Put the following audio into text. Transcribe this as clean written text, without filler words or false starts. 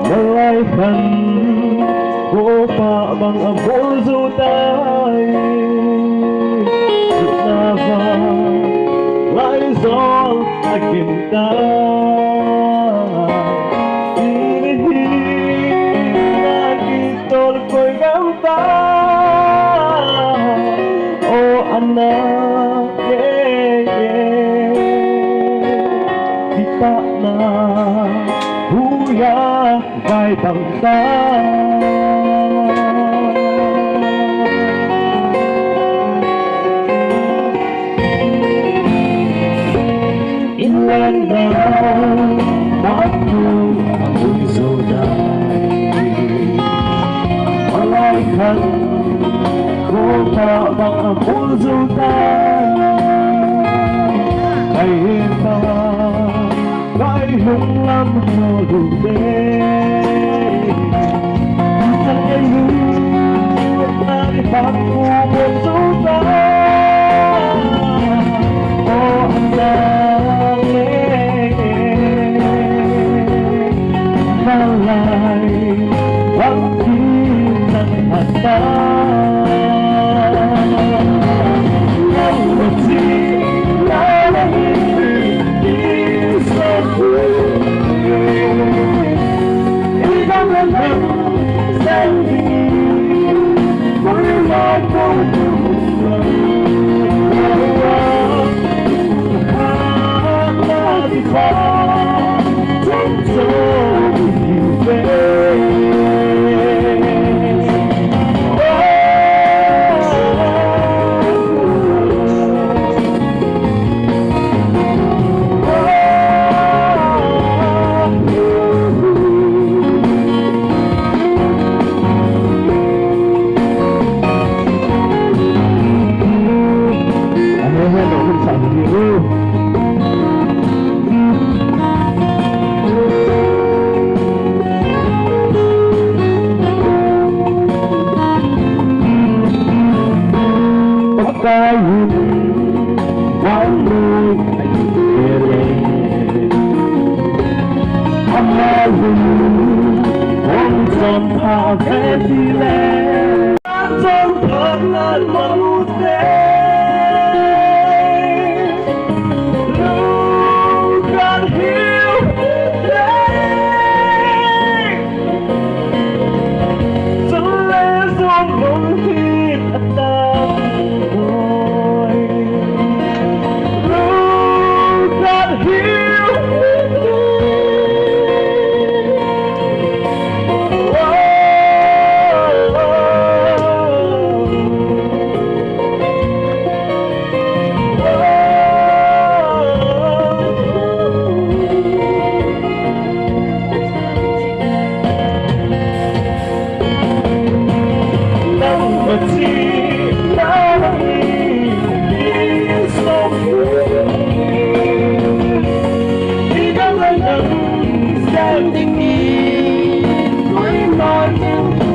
Malaikan ko pa bang abuso tayo Sunava Laizol aginta Inihinan itol ko'y ganta O anak Di pa na Huya vai bangta Inland now Waktu ako'y soday Malaikan ko pa bang ako'y soday Kahit pa Hùng lắm cho đủ đêm Chẳng nghe lưu ta đi bạc của một số ta Ô anh ta nghe Và lại Vẫn khi nặng hạt ta Lòng một gì là Pagkain Wamoy ay kere Amayin Kung saan pagkatile At saan pagkal mabuti Look at him today Sa lesong mungkit at Standing in my mind